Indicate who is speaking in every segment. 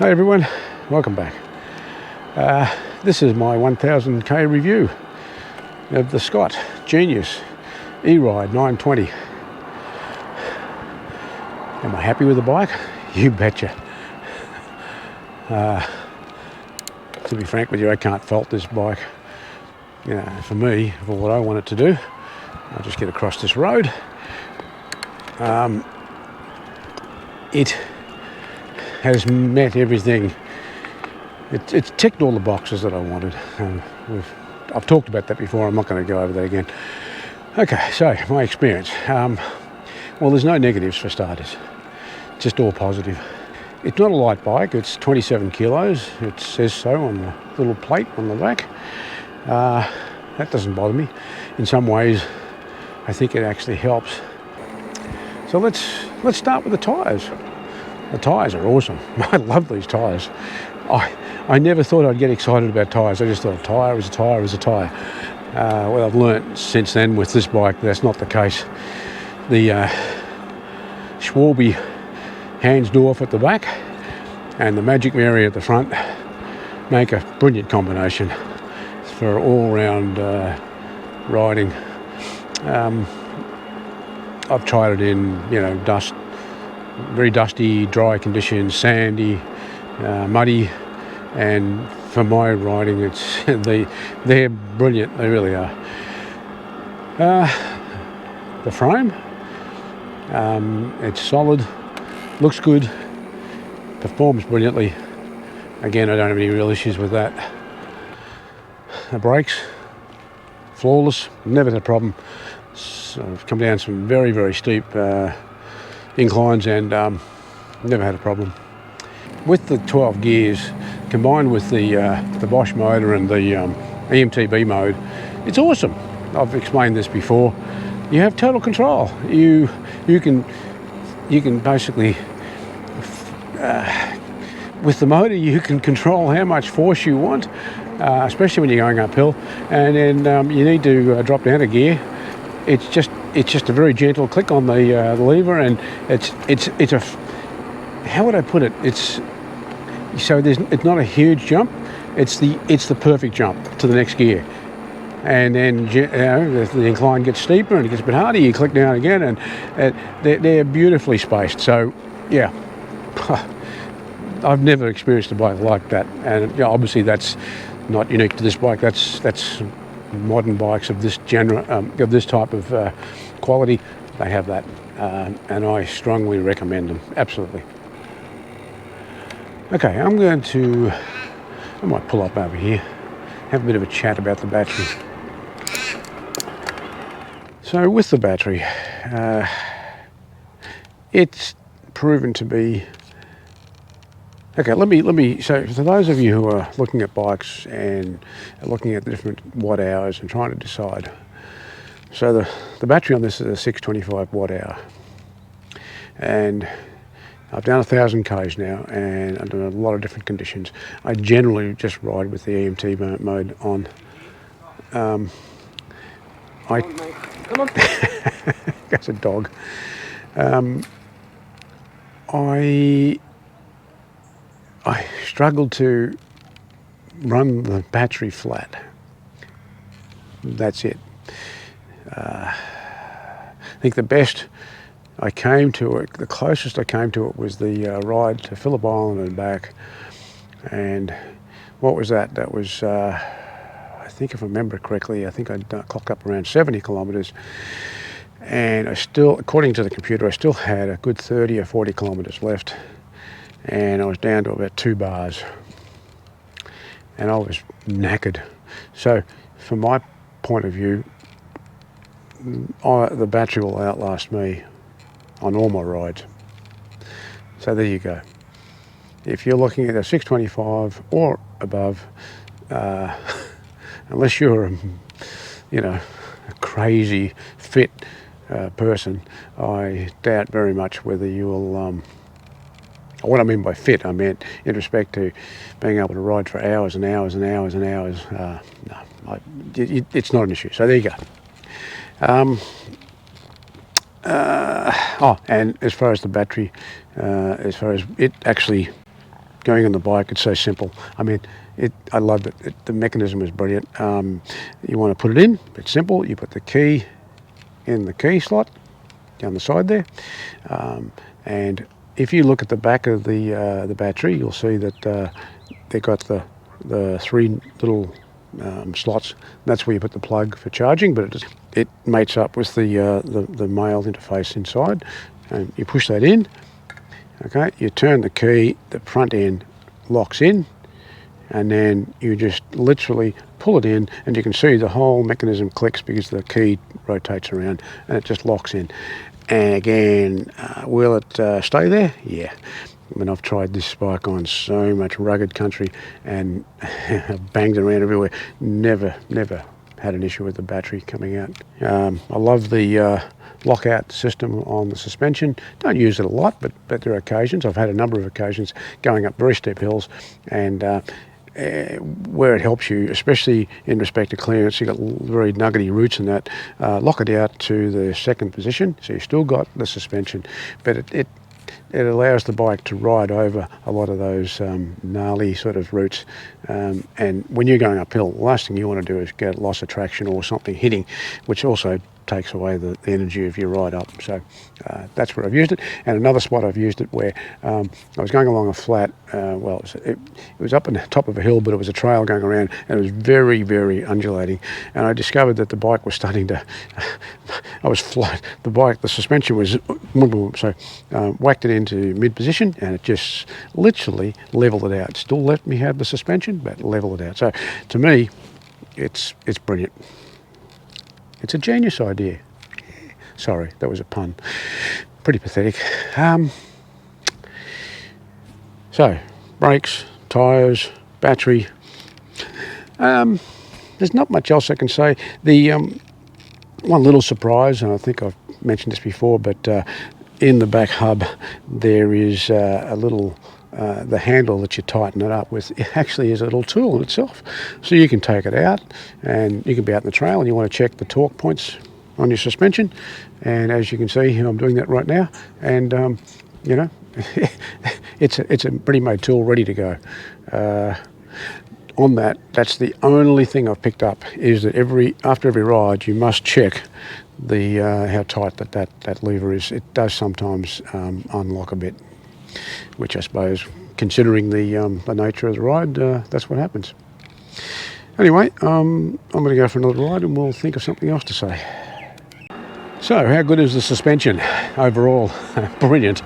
Speaker 1: Hi everyone, welcome back. This is my 1000k review of the Scott Genius eRide 920. Am I happy with the bike? You betcha. To be frank with you, I can't fault this bike. You know, for me, for what I want it to do, I'll just get across this road. It has met everything. It's ticked all the boxes that I wanted. I've talked about that before. I'm not going to go over that again. Okay, so my experience. Well, there's no negatives for starters. Just all positive. It's not a light bike. It's 27 kilos. It says so on the little plate on the back. That doesn't bother me. In some ways, I think it actually helps. So let's start with the tyres. The tyres are awesome. I love these tyres. I never thought I'd get excited about tyres. I just thought a tyre is a tyre is a tyre. Well, I've learnt since then with this bike that's not the case. The Schwalbe Hansdorf at the back and the Magic Mary at the front make a brilliant combination for all-round riding. I've tried it in, very dusty, dry conditions, sandy, muddy, and for my riding, they're brilliant. They really are. The frame, it's solid, looks good, performs brilliantly. Again, I don't have any real issues with that. The brakes, flawless, never had a problem. So I've come down some very, very steep inclines and never had a problem. With the 12 gears, combined with the Bosch motor and the EMTB mode, it's awesome. I've explained this before. You have total control. You can basically, with the motor, you can control how much force you want, especially when you're going uphill. And then you need to drop down a gear. It's just a very gentle click on the lever, and it's a, how would I put it? It's not a huge jump. It's the perfect jump to the next gear, and then the incline gets steeper and it gets a bit harder. You click down again, and they're beautifully spaced. So yeah, I've never experienced a bike like that, and obviously that's not unique to this bike. That's modern bikes of this of this type of quality. They have that, and I strongly recommend them. Absolutely. Okay, I might pull up over here, have a bit of a chat about the battery. So with the battery, it's proven to be. Okay, let me. So for those of you who are looking at bikes and looking at the different watt hours and trying to decide, so the battery on this is a 625 watt hour, and I've done 1000 k's now, and I've done a lot of different conditions. I generally just ride with the EMT mode on. Come on. That's a dog. I struggled to run the battery flat. That's it. I think the best I came to it, the closest I came to it was the ride to Phillip Island and back. And what was that? That was, I think if I remember correctly, I think I'd clocked up around 70 kilometres. And I still, according to the computer, I still had a good 30 or 40 kilometres left. And I was down to about 2 bars. And I was knackered. So from my point of view, the battery will outlast me on all my rides. So there you go. If you're looking at a 625 or above, unless you're a crazy fit person, I doubt very much whether you will. What I mean by fit, I meant in respect to being able to ride for hours and hours and hours and hours. No, it's not an issue. So there you go. And as far as the battery, as far as it actually going on the bike, it's so simple. I mean, I loved it. The mechanism is brilliant. You want to put it in, it's simple. You put the key in the key slot down the side there, and if you look at the back of the battery, you'll see that they've got the three little slots. That's where you put the plug for charging, but it mates up with the male interface inside, and you push that in. Okay, you turn the key, the front end locks in, and then you just literally pull it in, and you can see the whole mechanism clicks because the key rotates around and it just locks in. And again, will it stay there? Yeah. I mean, I've tried this bike on so much rugged country and banged it around everywhere. Never had an issue with the battery coming out. I love the lockout system on the suspension. Don't use it a lot, but there are occasions. I've had a number of occasions going up very steep hills, and where it helps you, especially in respect to clearance, you've got very nuggety roots in that, lock it out to the second position, so you've still got the suspension, but it allows the bike to ride over a lot of those gnarly sort of roots. And when you're going uphill, the last thing you want to do is get loss of traction or something hitting, which also takes away the energy of your ride up. So that's where I've used it. And another spot I've used it where I was going along a flat, it was up on the top of a hill, but it was a trail going around, and it was very, very undulating. And I discovered that the bike was starting to, the suspension was, so whacked it into mid position, and it just literally leveled it out. Still let me have the suspension, but leveled it out. So to me, it's brilliant. It's a genius idea. Sorry, that was a pun. Pretty pathetic. So, brakes, tyres, battery. There's not much else I can say. The one little surprise, and I think I've mentioned this before, but in the back hub there is a little the handle that you tighten it up with. It actually is a little tool in itself, so you can take it out and you can be out in the trail and you want to check the torque points on your suspension, and as you can see I'm doing that right now, and you know, it's a ready-made tool ready to go. On that's the only thing I've picked up, is that after every ride you must check the how tight that lever is. It does sometimes unlock a bit, which I suppose, considering the nature of the ride, that's what happens. Anyway, I'm going to go for another ride and we'll think of something else to say. So, how good is the suspension overall? Brilliant.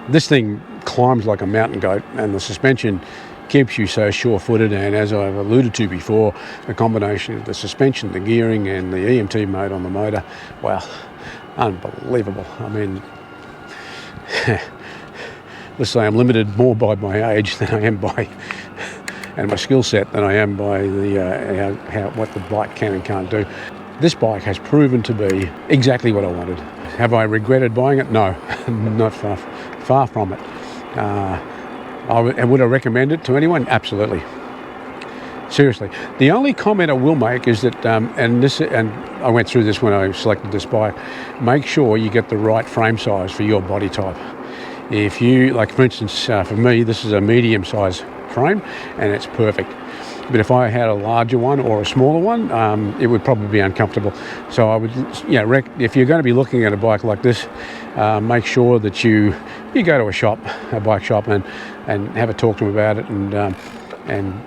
Speaker 1: This thing climbs like a mountain goat, and the suspension keeps you so sure-footed, and as I've alluded to before, the combination of the suspension, the gearing and the EMT mode on the motor, well, unbelievable. I mean, let's say I'm limited more by my age than I am by, and my skill set, than I am by the what the bike can and can't do. This bike has proven to be exactly what I wanted. Have I regretted buying it? No, not far from it. Would I recommend it to anyone? Absolutely. Seriously. The only comment I will make is that, and I went through this when I selected this bike, make sure you get the right frame size for your body type. If you, like for instance, for me, this is a medium size frame and it's perfect. But if I had a larger one or a smaller one, it would probably be uncomfortable. So I would, if you're going to be looking at a bike like this, make sure that you go to a bike shop, and have a talk to them about it. And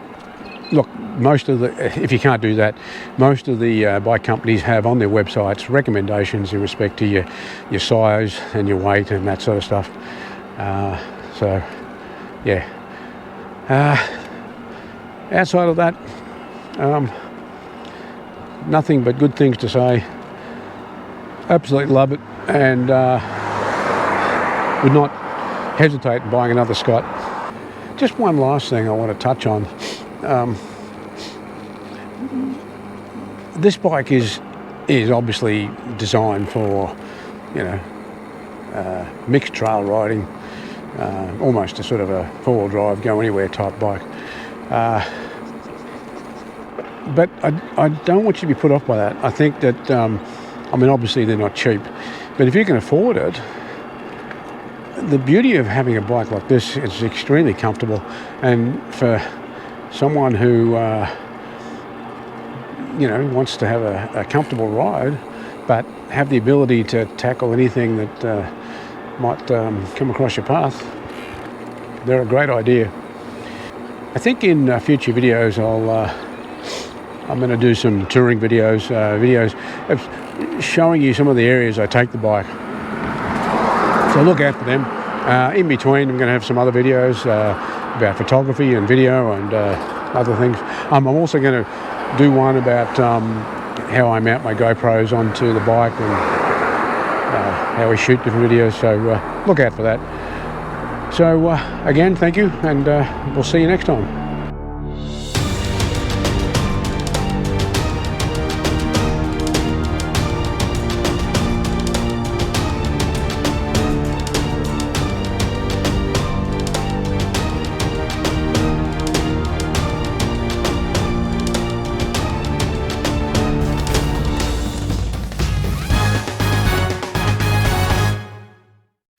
Speaker 1: look, if you can't do that, most of the bike companies have on their websites recommendations in respect to your size and your weight and that sort of stuff. So, yeah. Outside of that, nothing but good things to say. Absolutely love it, and would not hesitate in buying another Scott. Just one last thing I want to touch on. This bike is obviously designed for, mixed trail riding, almost a sort of a four-wheel drive, go anywhere type bike. But I don't want you to be put off by that. I think that, obviously they're not cheap, but if you can afford it, the beauty of having a bike like this is it's extremely comfortable, and for someone who wants to have a comfortable ride, but have the ability to tackle anything that might come across your path, they're a great idea. I think in future videos I'm going to do some touring videos of showing you some of the areas I take the bike. So look out for them. In between, I'm going to have some other videos about photography and video and other things. I'm also going to do one about how I mount my GoPros onto the bike and how we shoot different videos. So look out for that. So again, thank you, and we'll see you next time.